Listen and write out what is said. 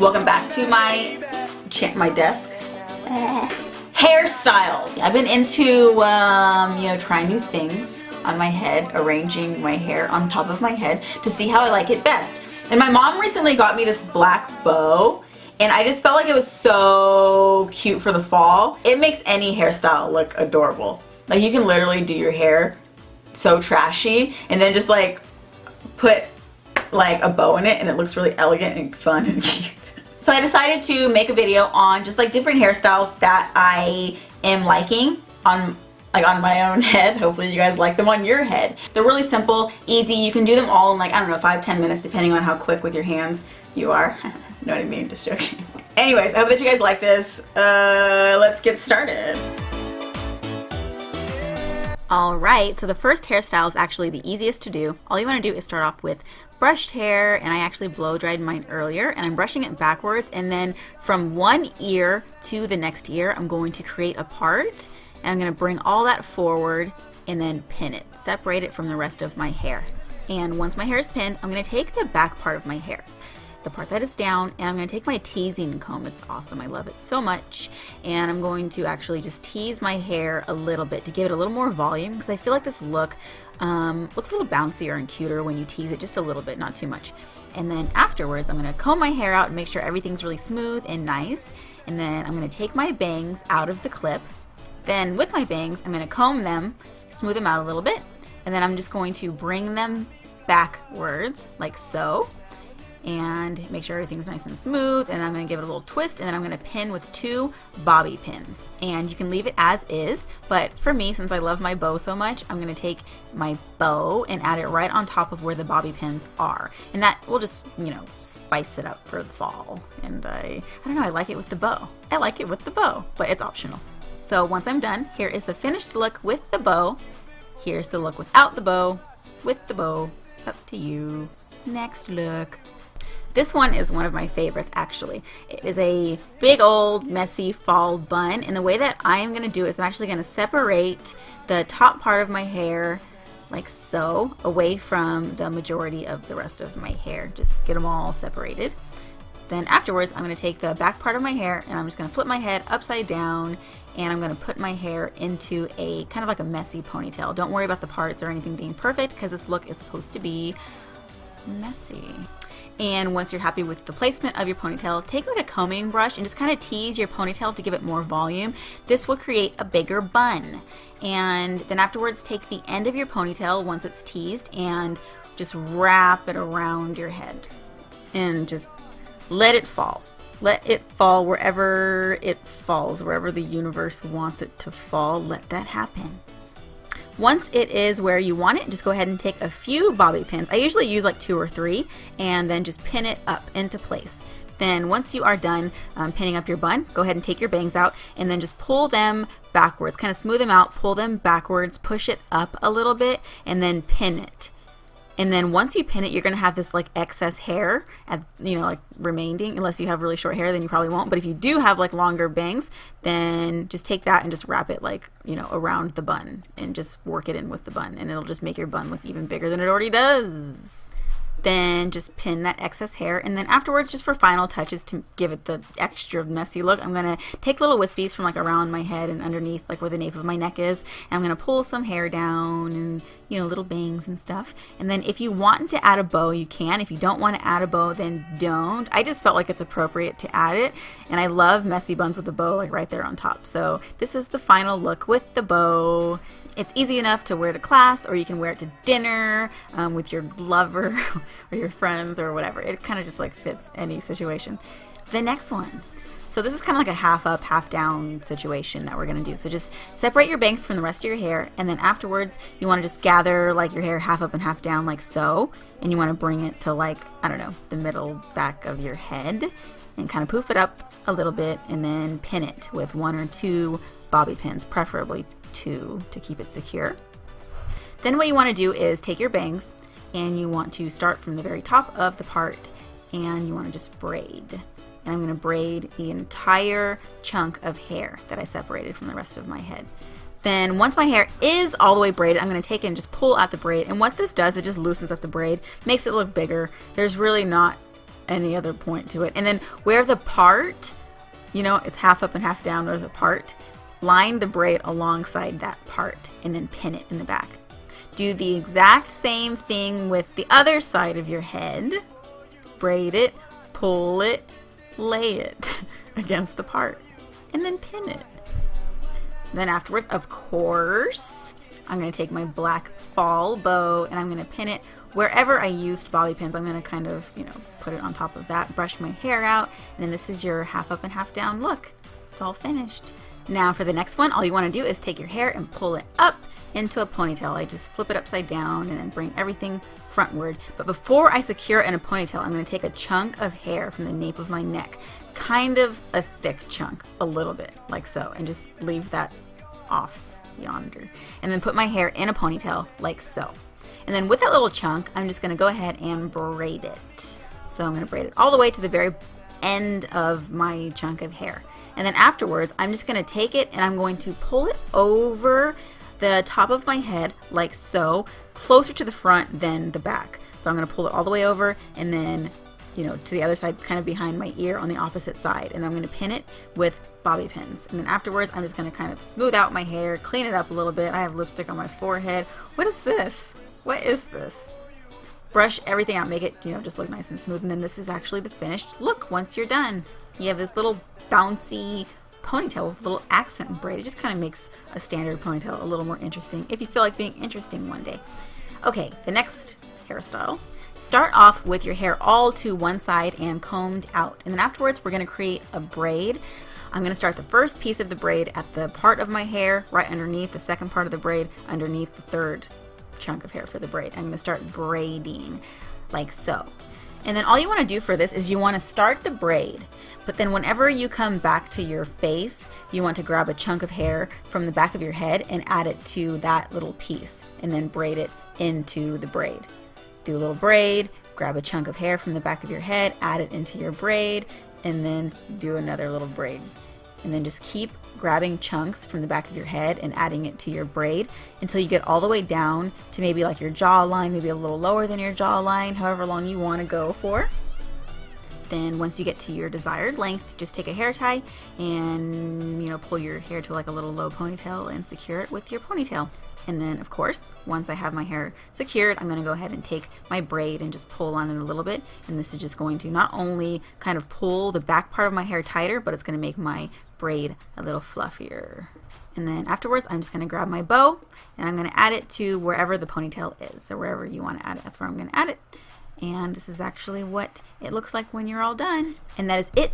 Welcome back to my desk. Hairstyles. I've been into, you know, trying new things on my head, arranging my hair on top of my head to see how I like it best. And my mom recently got me this black bow, and I just felt like it was so cute for the fall. It makes any hairstyle look adorable. Like, you can literally do your hair so trashy and then just like put like a bow in it, and it looks really elegant and fun and cute. So I decided to make a video on just like different hairstyles that I am liking on my own head. Hopefully you guys like them on your head. They're really simple, easy. You can do them all in like, I don't know, 5-10 minutes depending on how quick with your hands you are. Know what I mean? Just joking. Anyways, I hope that you guys like this. Let's get started. Alright, so the first hairstyle is actually the easiest to do. All you want to do is start off with brushed hair, and I actually blow dried mine earlier, and I'm brushing it backwards, and then from one ear to the next ear I'm going to create a part, and I'm going to bring all that forward and then pin it, separate it from the rest of my hair. And once my hair is pinned, I'm going to take the back part of my hair, the part that is down, and I'm going to take my teasing comb. It's awesome. I love it so much. And I'm going to actually just tease my hair a little bit to give it a little more volume, because I feel like this look looks a little bouncier and cuter when you tease it just a little bit, not too much. And then afterwards, I'm going to comb my hair out and make sure everything's really smooth and nice. And then I'm going to take my bangs out of the clip. Then with my bangs, I'm going to comb them, smooth them out a little bit, and then I'm just going to bring them backwards like so, and make sure everything's nice and smooth. And I'm going to give it a little twist, and then I'm going to pin with 2 bobby pins. And you can leave it as is, but for me, since I love my bow so much, I'm going to take my bow and add it right on top of where the bobby pins are, and that will just, you know, spice it up for the fall. And I don't know, I like it with the bow. I like it with the bow, but it's optional. So once I'm done, here is the finished look with the bow. Here's the look without the bow, with the bow. Up to you. Next look. This one is one of my favorites, actually. It is a big old messy fall bun, and the way that I am going to do it is I'm actually going to separate the top part of my hair like so, away from the majority of the rest of my hair. Just get them all separated. Then afterwards, I'm going to take the back part of my hair, and I'm just going to flip my head upside down, and I'm going to put my hair into a kind of like a messy ponytail. Don't worry about the parts or anything being perfect, because this look is supposed to be messy. And once you're happy with the placement of your ponytail, take like a combing brush and just kind of tease your ponytail to give it more volume. This will create a bigger bun. And then afterwards, take the end of your ponytail once it's teased and just wrap it around your head. And just let it fall. Let it fall wherever it falls, wherever the universe wants it to fall. Let that happen. Once it is where you want it, just go ahead and take a few bobby pins. I usually use like 2 or 3, and then just pin it up into place. Then once you are done pinning up your bun, go ahead and take your bangs out, and then just pull them backwards. Kind of smooth them out, pull them backwards, push it up a little bit, and then pin it. And then once you pin it, you're going to have this like excess hair, you know, like remaining. Unless you have really short hair, then you probably won't. But if you do have like longer bangs, then just take that and just wrap it like, you know, around the bun and just work it in with the bun. And it'll just make your bun look even bigger than it already does. Then just pin that excess hair, and then afterwards, just for final touches to give it the extra messy look, I'm going to take little wispies from like around my head and underneath like where the nape of my neck is, and I'm going to pull some hair down and, you know, little bangs and stuff. And then if you want to add a bow, you can. If you don't want to add a bow, then don't. I just felt like it's appropriate to add it, and I love messy buns with the bow like right there on top. So this is the final look with the bow. It's easy enough to wear to class, or you can wear it to dinner with your lover or your friends or whatever. It kind of just like fits any situation. The next one. So this is kind of like a half up, half down situation that we're going to do. So just separate your bangs from the rest of your hair, and then afterwards you want to just gather like your hair half up and half down like so, and you want to bring it to like, I don't know, the middle back of your head, and kind of poof it up a little bit, and then pin it with 1 or 2 bobby pins, preferably 2 to keep it secure. Then what you want to do is take your bangs, and you want to start from the very top of the part, and you want to just braid. And I'm going to braid the entire chunk of hair that I separated from the rest of my head. Then once my hair is all the way braided, I'm going to take it and just pull out the braid. And what this does, it just loosens up the braid, makes it look bigger. There's really not any other point to it. And then where the part, you know, it's half up and half down, there's a part, line the braid alongside that part and then pin it in the back. Do the exact same thing with the other side of your head. Braid it, pull it, lay it against the part, and then pin it. Then afterwards, of course, I'm going to take my black fall bow and I'm going to pin it wherever I used bobby pins. I'm going to kind of, you know, put it on top of that, brush my hair out, and then this is your half up and half down look. It's all finished. Now for the next one, all you want to do is take your hair and pull it up into a ponytail. I just flip it upside down and then bring everything frontward. But before I secure it in a ponytail, I'm going to take a chunk of hair from the nape of my neck, kind of a thick chunk, a little bit, like so, and just leave that off yonder. And then put my hair in a ponytail, like so. And then with that little chunk, I'm just going to go ahead and braid it. So I'm going to braid it all the way to the very end of my chunk of hair. And then afterwards, I'm just going to take it and I'm going to pull it over the top of my head, like so, closer to the front than the back. So I'm going to pull it all the way over and then, you know, to the other side, kind of behind my ear on the opposite side. And then I'm going to pin it with bobby pins. And then afterwards, I'm just going to kind of smooth out my hair, clean it up a little bit. I have lipstick on my forehead. What is this? What is this? Brush everything out, make it, you know, just look nice and smooth. And then this is actually the finished look once you're done. You have this little bouncy ponytail with a little accent braid. It just kind of makes a standard ponytail a little more interesting if you feel like being interesting one day. Okay, the next hairstyle. Start off with your hair all to one side and combed out. And then afterwards, we're going to create a braid. I'm going to start the first piece of the braid at the part of my hair right underneath the second part of the braid, underneath the third chunk of hair for the braid. I'm going to start braiding like so. And then all you want to do for this is you want to start the braid, but then whenever you come back to your face, you want to grab a chunk of hair from the back of your head and add it to that little piece and then braid it into the braid. Do a little braid, grab a chunk of hair from the back of your head, add it into your braid, and then do another little braid. And then just keep grabbing chunks from the back of your head and adding it to your braid until you get all the way down to maybe like your jawline, maybe a little lower than your jawline, however long you want to go for. Then once you get to your desired length, just take a hair tie and, you know, pull your hair to like a little low ponytail and secure it with your ponytail. And then, of course, once I have my hair secured, I'm going to go ahead and take my braid and just pull on it a little bit. And this is just going to not only kind of pull the back part of my hair tighter, but it's going to make my braid a little fluffier. And then afterwards, I'm just going to grab my bow and I'm going to add it to wherever the ponytail is. So wherever you want to add it, that's where I'm going to add it. And this is actually what it looks like when you're all done. And that is it